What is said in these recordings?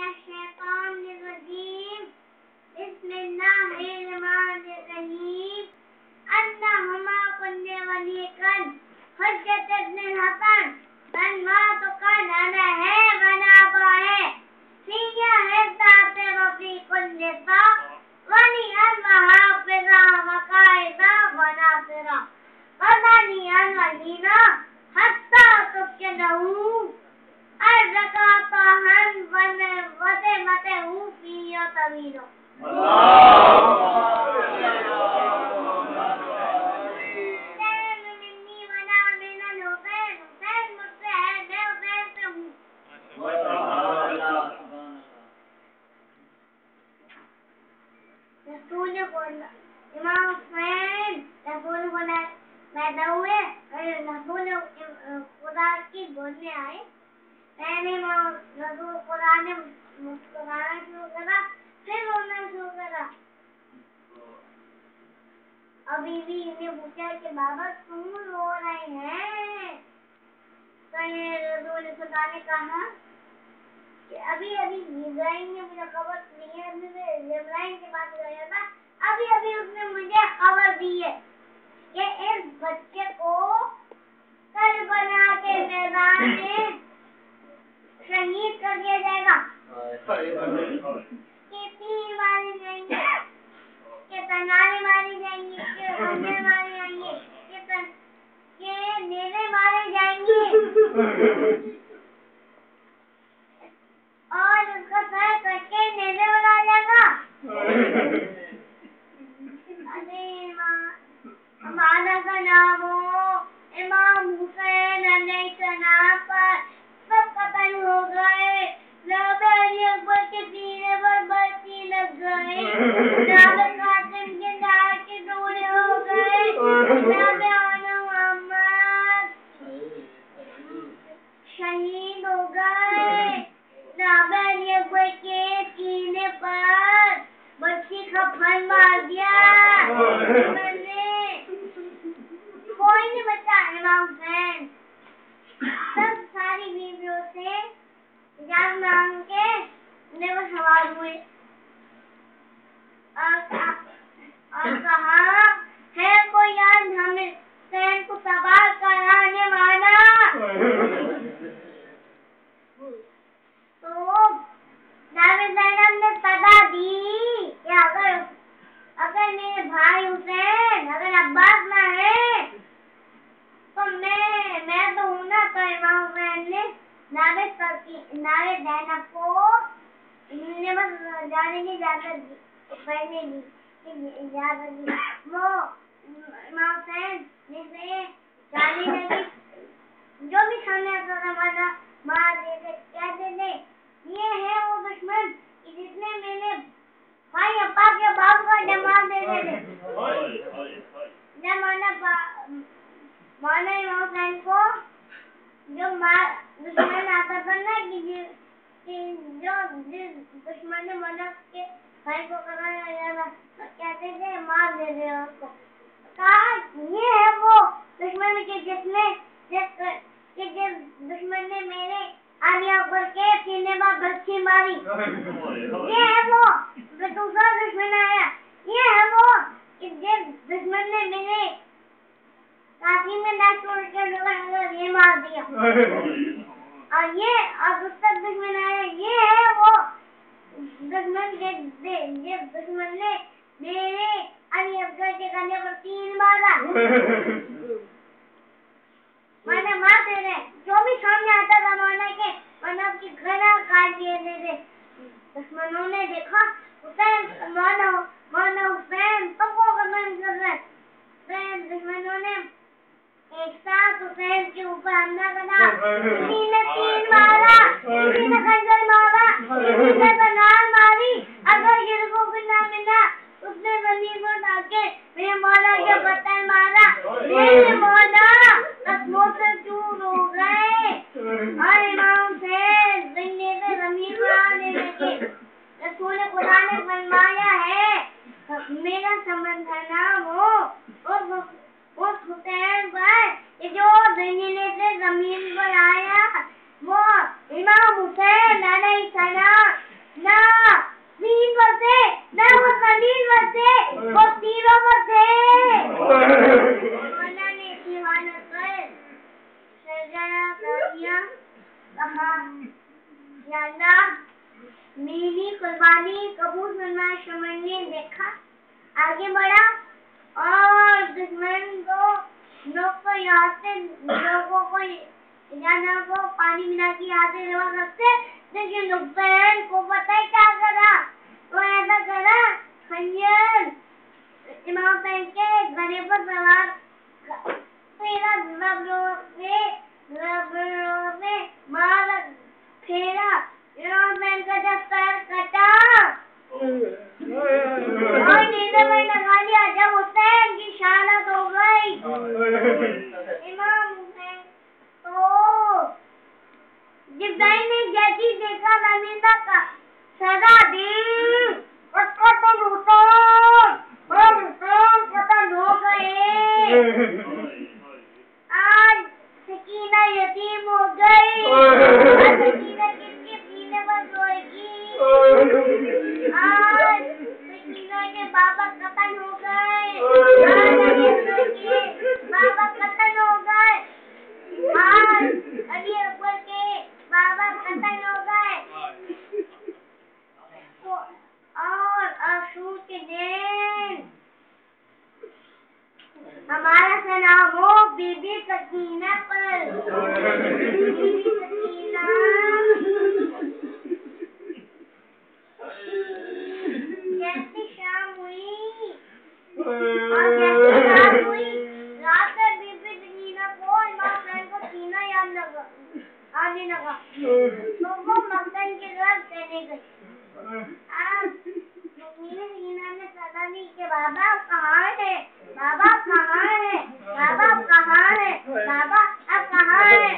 मिनश्शैतानिर्रजीम बिस्मिल्लाहिर्रहमानिर्रहीम अन्नहुमा कुन्ने वलीकन हुज्जत इब्नुल हसन तन्मातु काना है वना बाए सिया है ताते वफी कुन्ने सा वनी अन्नहा फिरा वकाइदा वना फिरा वनी अन्नहीना हत्ता तुक्के नहू अर्ज़क़ातहन वते मते हु फियो तवीलो इमाम हुसैन रसूल पैदा हुए रसूल खुदा की गोद में आए। पहले रसूल खुदा ने मुस्कुराना शुरू करा, फिर रोना शुरू करा। अभी भी इन्हें पूछा कि बाबा क्यों रो रहे हैं? तो ये रसूल खुदा ने कहा कि अभी इब्राहिम ने मुझे खबर दी है। इब्राहिम के पास गया था, अभी उसने मुझे खबर दी है कि इस बच्चे को करबला के मैदान में शहीद कर दिया जाएगा। कि तीर मारे जाएंगे, कि तलवारें मारी जाएंगी, कि खंजर मारे जाएंगे, कि नेज़े मारे जाएंगे और उसका सर कटके नेज़े बना जाएगा। अरे हमारा का नाम हो इमाम हुसैन अलैहिस्सलाम पर सब कत्ल हो गए। अली अकबर के सीने पर बत्ती लग गए। कासिम के दांत के टुकड़े हो गए। मोहम्मद शहीद हो गए। अली अकबर के सीने पर बच्ची का फन मार दिया। कोई नहीं बचा इमाम हुसैन। सब सारी बीवियों से जान मांग के उन्हें वो सवाल हुए और कहा है कोई आज हमें हुसैन को सवाल कराने वाला? तो ज़ैनब ने सदा दी कि अगर मेरे भाई हुसैन अगर अब्बास ना है तो मैं तो हूँ ना। तो इमाम हुसैन ने ज़ैनब को ने बस जाने की इजाज़त दी, पहले दी इजाज़त दी। वो इमाम हुसैन ने से जाने लगी, जो भी सामने आता था मार देते, कहते थे ये है वो दुश्मन जिसने मेरे भाई अब्बास के बाप को जमाल देते थे। जब मौला इमाम हुसैन को जो दुश्मन आता था ना कि जो दुश्मन ने मौला के भाई को कराया था तो कहते थे मार दे रहे हो उसको। कहा ये है वो दुश्मन के जिस दुश्मन ने मेरे अली अकबर के सीने पर बच्ची मारी। ये है वो दूसरा दुश्मन आया। ये है वो जिस दुश्मन ने मेरे काशी में लाश छोड़ के ये मार दिया। और दूसरा दुश्मन आया। ये है वो दुश्मन जिस दुश्मन ने मेरे अली अकबर के गले पर तीर मारा। मैंने मार दे रहे जो भी सामने आता था मौला के उसकी गला काट दिए थे। दुश्मनों ने देखा हुसैन मौला हुसैन सबको कत्ल कर रहे। दुश्मनों ने एक साथ हुसैन के ऊपर हमला करा। किसी ने तीर मारा, किसी ने खंजर मारा, किसी ने तलवार मारी। अगर किसी भी ना मिला उसने जमीन पर डाके मेरे मौला के पत्थर मारा। मेरे मौला तस्मों से चूर हो गए और इमाम हुसैन जमीन पर आने लगे। रसूल खुदा ने फरमाया है मेरा समझना हो उस हुसैन पर जो जमीने से जमीन पर आया वो इमाम हुसैन अलैहिस्सलाम जमीन पर थे, वो तीरों पर थे। मौला ने दीवाना कर सजाया गालियां, कहा या अल्लाह मेरी कुर्बानी कबूल फरमाए। शमर ने देखा, आगे बढ़ा और दुश्मन को लोगों को जानवर को पानी मिला के यहाँ से रवा करते। लेकिन नुकसान को पता है क्या करा, वो ऐसा करा खंजर इमाम हुसैन के गले पर सवार फेरा, लबरों में मार फेरा। इमाम हुसैन का जब सर कटा और नीचे में लगा लिया, जब हुसैन की शहादत हो गई, इमाम हुसैन तो जिब्राइल ने जैसी देखा ज़मींदा का सदा दी उसको तो लूटो और हुसैन कतल हो गए। आज सकीना यतीम हो गई, आज सकीना किसके सीने पर सोएगी। आज सकीना के बाबा कतल हो गए, आज के बाबा कतल हो गए, आज अली अकबर के बाबा कतल हो गए। और आशूर के दिन हमारा सलाम हो बीबी सकीना पर। बीबी सकीना जैसी शाम हुई और जैसी रात हुई, रात में बीबी सकीना को इमाम हुसैन को सीना याद लगा आने लगा, तो वो मक्तन की तरफ चले गई। सकीना ने सदा दी कि बाबा कहाँ है, बाबा कहाँ है, बाबा कहाँ है, बाबा अब कहाँ है।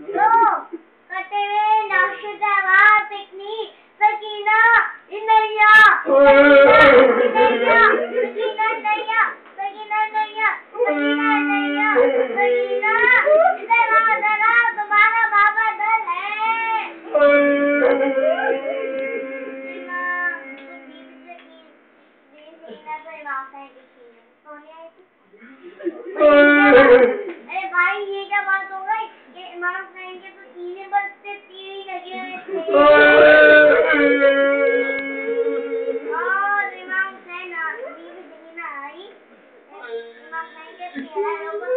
तो कटे हुए लाशों की आवाज इतनी, सकीना इनैया, सकीना इनैया, सकीना इनैया, सकीना इनैया, सकीना इधर आ, तुम्हारा बाबा डर है। अरे भाई ये क्या बात हो गई कि इमाम हुसैन के तो सीने पर से तीर लगे हुए थे और इमाम हुसैन बीवी सकीना आई, इमाम हुसैन के पैरों पर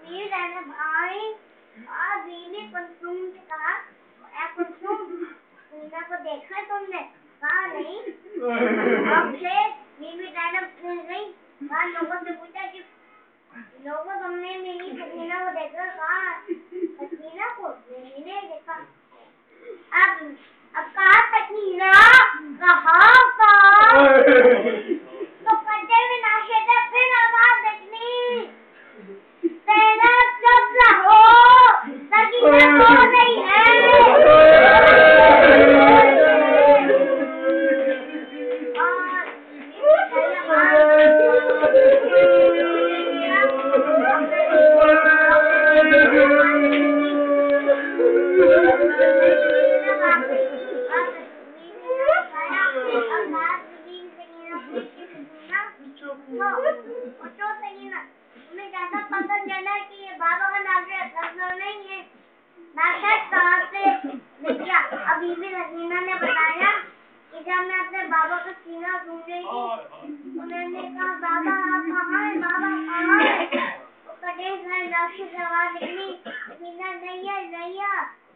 बीवी ज़ैनब आई और बीवी कुलसुम से कहा, ए कुलसुम सकीना को देखा तुमने? कहा नहीं। अब से बीवी ज़ैनब गई, कहा लोगों से पूछा कि लोगों तुमने मेरी सकीना को देखा? कहा सकीना को मैंने देखा। अब कहा सकीना कहाँ का, तो कटे में नाशे से फिर आवाज देखनी, तेरा चुप रहो, सकीना सो रही है। ने बताया कि जब मैं अपने बाबा का सीना घूम रही थी, उन्होंने कहा बाबा आप कहाँ हैं, बाबा कहाँ हैं। तो कटे घर लाशों की आवाज निकली, सकीना नैया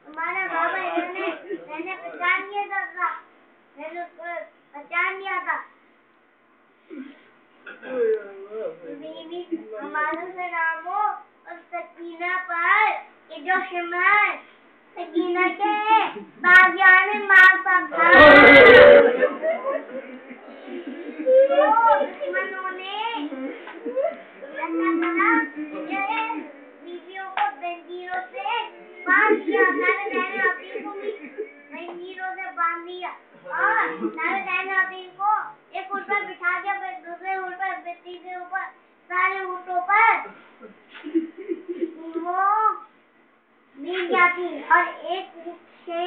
तुम्हारा बाबा मैंने पहचान लिया था, मैंने उसको पहचान लिया था। बीवी हमारा सलाम हो और सकीना पर कि जो शिमर सकीना के बागियाने मार पर था, दुश्मनों ने ऐसा करा कि बीवियों को जंजीरों से बांध दिया, सारे बहन अपनी को भी जंजीरों से बांध दिया और सारे बहन अपनी को एक ऊँट पर बिठा दिया, फिर दूसरे ऊँट पर, फिर तीसरे ऊपर, सारे ऊँटों पर वो मिल जाती और एक से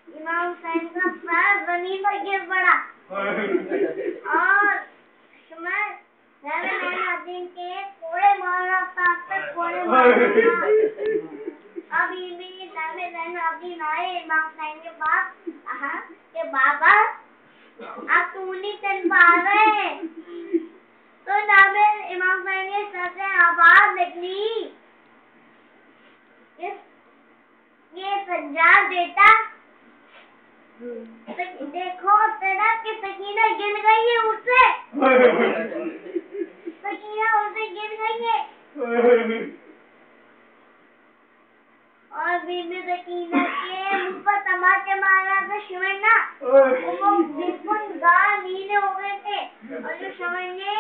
इमाम हुसैन का सर जमीन पर गिर पड़ा और दिन के कोड़े मारा कोड़े मारा। अभी भी अभी नारे इमाम हुसैन के पास कहा कि बाबा अब तू नहीं चल पा रहे, तो नामे इमाम हुसैन के सर से आवाज निकली, ये सज्जाद बेटा देखो तेरा कि सकीना गिर गई है उससे, सकीना उससे गिर गई है। और बीबी सकीना के मुंह पर तमाचे मारा था शिवन्ना, वो बिल्कुल गाल नीले हो गए थे। और जो शिवन ने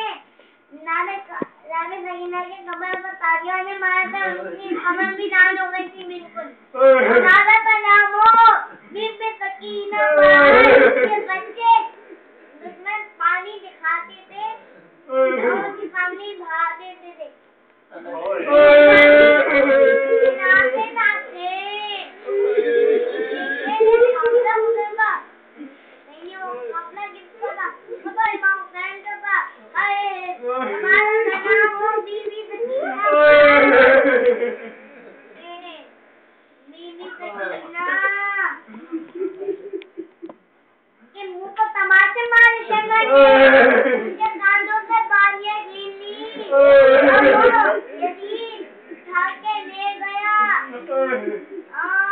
नाने सकीना के कमर पर तालियां ने मारा था, उसकी कमर भी लाल हो गई थी बिल्कुल। दादा का नाम हो बीबी सकीना के बच्चे दुश्मन पानी दिखाते थे और उसकी सामने भाग देते थे। मुंह को तमाचे मारे कांधों से बालियां गिनी के ले गया और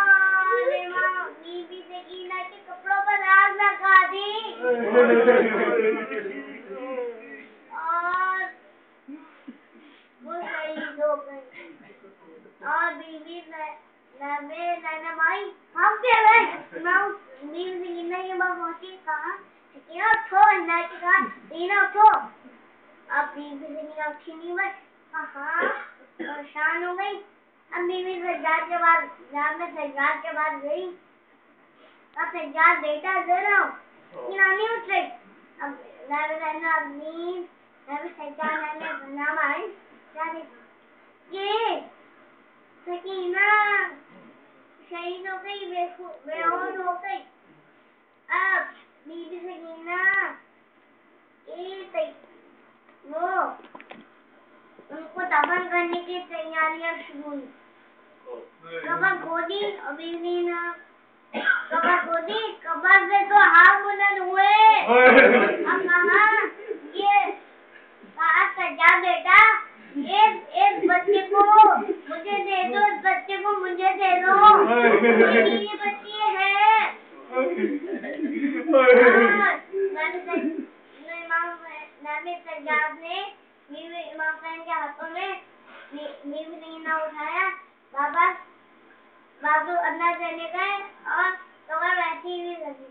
बीबी सकीना के कपड़ों पर आग लगा दी और वो शहीद हो गई। और बीबी नाना भाई हम क्या गए बीबी सकीना के बाप पहुंची, कहा सकीना उठो, अल्लाह की कहा सकीना उठो। अब बीबी सकीना उठी नहीं, बस कहा परेशान हो गई। अब बीबी सज्जाद के बाद गई। अब सज्जाद बेटा दे रहा हूँ, नहीं उठ रही। अब सज्जाद ने नाम आई, ये सकीना शहीद हो गई, बेहोश हो गई। अब बीबी सकीना वो उनको दफन करने की तैयारियां शुरू हुई। कबर खोदी, अभी भी ना कबर खोदी, कबर से तो हाथ बुलंद हुए। अब कहा ये सज्जाद बेटा एक बच्चे को मुझे दे दो, इस बच्चे को मुझे दे दो, ये बच्चे है। सज्जाद ने इमाम हुसैन के हाथों में बीबी सकीना उठाया, बाबू अल्लाह चले गए और कबर वैसी ही लगी।